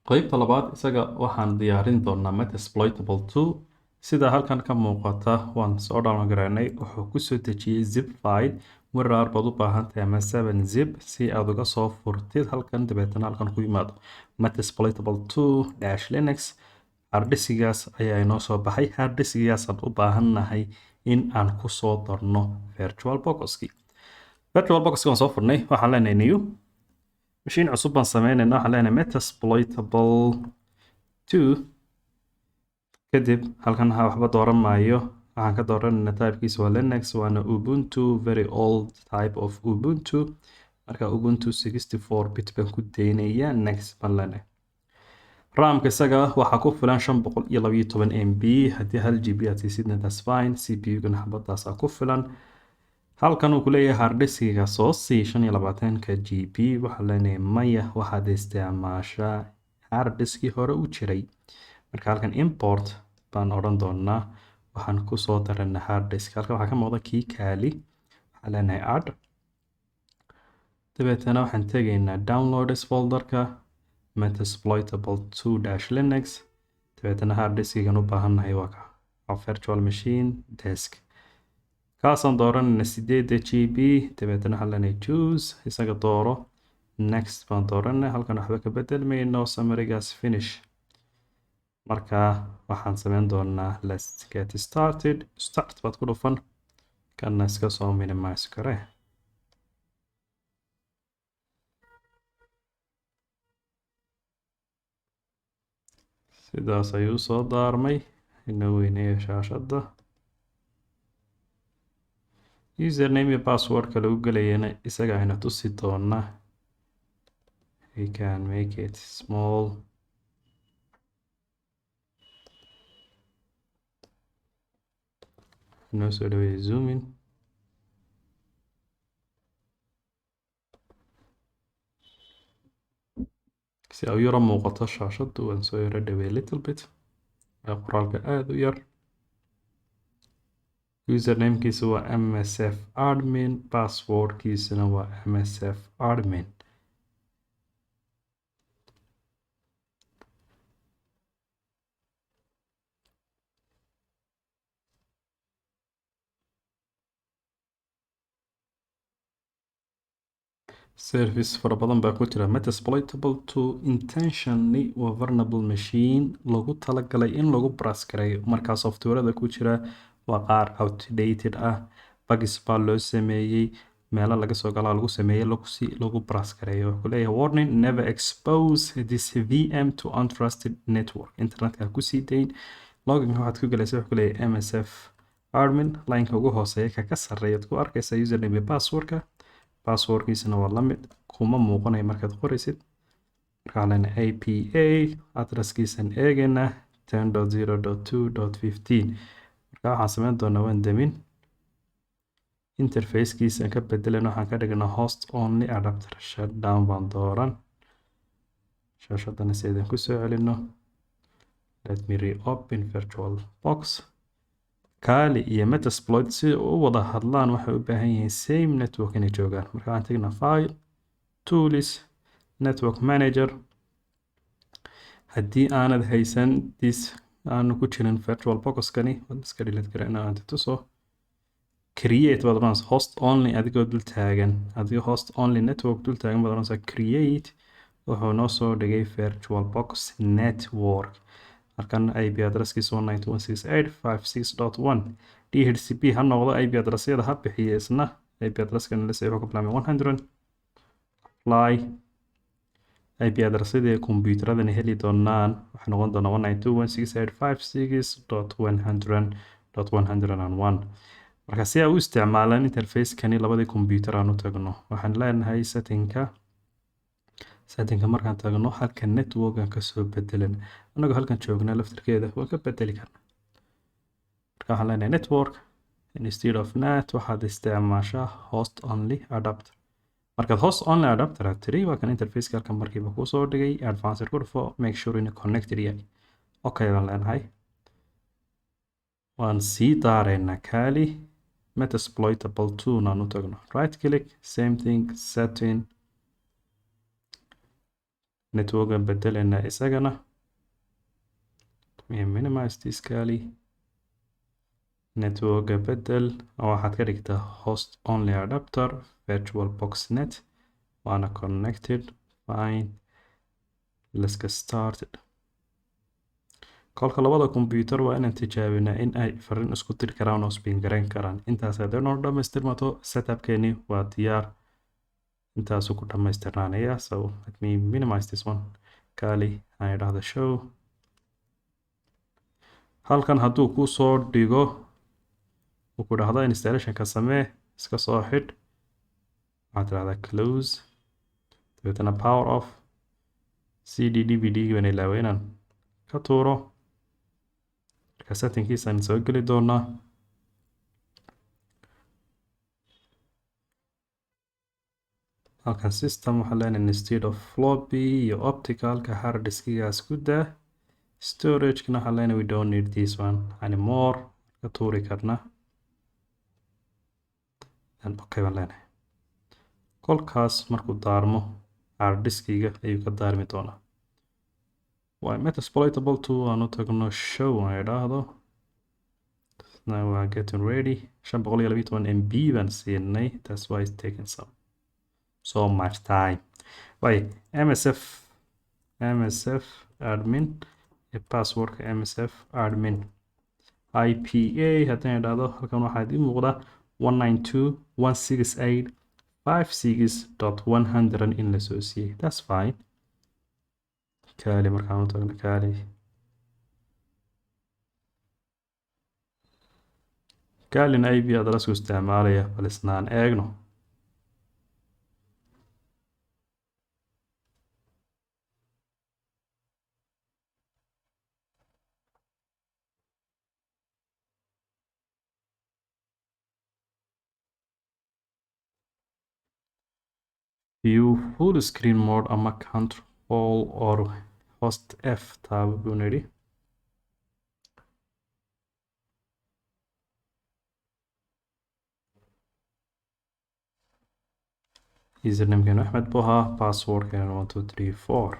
qaybta labaad isaga waxaan diyaarin doonaa Metasploitable 2 sida halkan ka muuqata waan soo download gareynay wuxuu ku soo dejiyay zip file warar baad u baahan tahay ama 7-zip si aad uga soo furtid halkan dabeetana halkan ku yimaado Metasploitable 2-Linux harddiskigaas ayaa inoo soo baxay harddiskigaasaan u baahannahay in aan ku soo darno virtualbox-kii waan soo furnay waxaan leenahay new machine cusub baan sameynayna waxaan leenahay Metasploitable 2 kadib halkan waxba dooran maayo waxaan ka dooranayna typekiisa waa Linux waana Ubuntu very old type of Ubuntu marka Ubuntu 64 bit baan ku daynaya next baan leenahay RAM-ka isaga waxaa ku filan 512 MB haddii 1 GB aad siisidna that's fine CPU-gana xabadaasaa ku filan halkan uu ku leeyahay harddiskiga soo sii 25 GB waxaa leenahay maya waxaad isticmaashaa harddiskii hore u jiray marka halkan import baan odhan doonaa waxaan ku soo daranaa harddisk halkan waxaa ka muuqda kii kaali waxaa leenahay add dabeetana waxaan tegaynaa downloads folderka Metasploitable 2-Linux dabeetana harddiskigan u baahannahay waa virtual machine disk kaasaan dooranayna 8 GB dabeetana waxaan leenahay choose isaga dooro next baan dooranay halkan waxba ka bedelmayno summary-gaas finish marka waxaan sameyn doonaa let's get started start baad ku dhufan kana iska soo minimize kare sidaas ayuu soo daarmay inoo weyneeyo shaashadda username iyo passwordka lagu gelayana isaga ayna tusi doonaa we can make it small noo soo dhaweeya zooming si ay yara muuqato shaashaddu waan soo yara dhaweey little bit qoraalka aada u yar username-kiisa waa msf admin passwordkiisana waa msf admin service fara badan baa ku jira Metasploitable 2 intentionally waa vulnerable machine lagu talagalay in lagu brush gareeyo markaa softwareda ku jira waa qaar outdated ah bugs baa loo sameeyey meelo laga soo galaa lagu sameeyey lagu brush gareeyo wuxuu leeyahay warning never expose this VM to untrusted network internetka ku sii dayn login waxaad ku galaysaa wuxuu leeyahay msf admin line-ka ugu hooseeya ka sarreeyaad ku arkaysaa username iyo passwordka passwordkiisana waa la mid kuma muuqanayo markaad qoraysid markaa lena APA addresskiisan eegayna 10.0.2.15 markaa waxaan sameyn doonaa waan demin interfacekiisan ka bedelan waxaan ka dhignaa host only adapter shutdown baan dooran shaashadana si aydan ku soo celino let me reopen virtual box Kali iyo Metasploit si u wada hadlaan waxay u baahan yihiin same network inay joogaan marka aan tagna file tools network manager haddii aanad haysan aanu ku jirin virtual box-kani waad iska delete garayna aan tuso create baad oranaysaa host only adigoo dul taagan adigoo host only network dul taagan baad oranaysaa create wuxuu noo soo dhigay virtual box network halkan IP addresskiisa 192.168.56.1 DHCP ha noqdo IP addressyada ha bixiya isna IP addresskan la wuxuu ka bilaabmay 100 apply IP addressyada kombiyuutarada heli doonaan waxay noqon doonaa 192.168.56.100.101 marka si ay u isticmaalaan interface-kani labadii kombiyuutar aan u tagno waxaan leenahay settingka markaan tagno halka network-an ka soo bedelan anagoo halkan joognaa laftirkeeda waan ka bedeli karnaa marka waxaan leenahay network instead of net waxaad isticmaashaa host only adapter markaad host only adapter aad tiri waa kan interface-ka halkan markiiba kuu soo dhigay advanced ku dhufo make sure in connected yahay okay baan leenahay waan sii daaraynaa kali Metasploitable 2 naan u tagno right click same thing setting network bedelena isagana minimize iskali network bedel waxaad ka dhigtaa host only adapter virtual box net waana connected fine. Let's get started. kolka labada computer waa inaan tijaabinaa in ay fariin isku diri karaan oo spin gareyn karaan. intaas haddii noo dhammaystirmato setupkeeni waa diyaar. intaasu ku dhammaystirnaanaya. So let me minimize this one. kali aan idhaahdo show. halkan hadduu ku soo dhigo uu ku dhahdo installationka samee iska soo xidh waxaad tidhahdaa close dabeetana power off cd dvd baan ilaaway inaan ka tuuro marka settingkiisaan soo geli doonaa. halkan system waxaa leenahay instead of floppy iyo opticalka hard diskigaas ku daa. storage-kana waxaa leenahay we don't need this one anymore ka tuuri karna okay baan leenahay. kolkaas markuu daarmo hard diskiga ayuu ka daarmi doonaa. waa Metasploitable 2 aan u tagno show aan idhaahdo. now we are getting ready. 512 MB baan siinay. that's why it's taking so much time. Wait, MSF admin password MSF admin IPA haddaan idhaahdo halkan waxaa idin muuqda 192.168.56.100 in la soo siiyey. that's fine. kali markaan u tagno kalin IP address ku isticmaalaya bal isnaan eegno. view full screen mode ama control or host F tab buu nidhi. username-keenu Axmed buu ahaa. password-keenu 1234.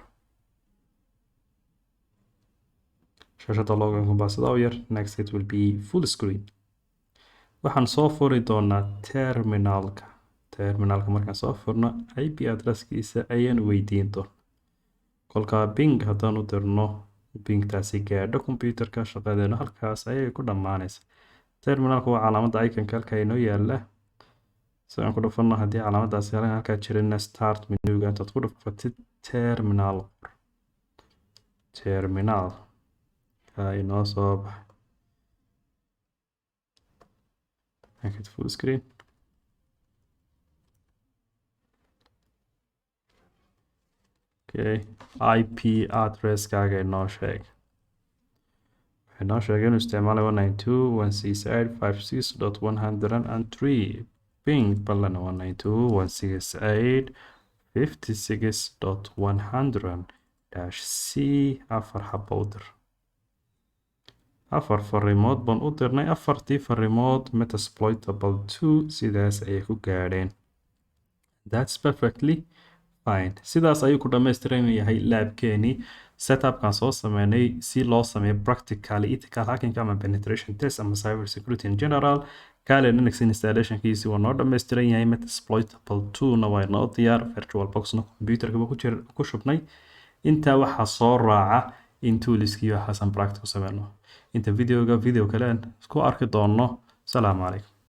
shaashada loganku baa sidaa u yar. next it will be full screen. waxaan soo furi doonaa terminalka markaan soo furno IP addresskiisa ayaan weydiin doonaa. kolkaa ping haddaan u dirno pingtaasi gaadho computerka shaqadeena halkaas ayay ku dhammaanaysa. terminalka waa calaamadda iconka halka inoo yaala. si aan ku dhufanno haddii calaamadaasi halkaa jirina start menuga intaad ku dhufatid terminal inoo soo baxay full screen. okay IP addresskaaga inoo sheeg. waxay noo sheegay inuu isticmaalay 192.168.56.103 ping ballan 192.168.56.100-c 4 xabo u dir. 4 fariimood baan u dirnay. 4tii fariimood Metasploitable 2 sidaas ayay ku gaadheen. that's perfectly fine. sidaas ayuu ku dhammaystiran yahay laabkeeni. setupkan soo sameynay si loo sameeyo practical ethical hacking ama penetration test ama cyber security in general. kale Linux installationkiisi waa noo dhammaystiran yahay. Metasploitable 2 na waa noo diyaar. virtual boxna computerka ku shubnay. intaa waxaa soo raaca in toolskii waxaasan practice ku sameyno. inta video kale isku arki doono. salaamu calaykum.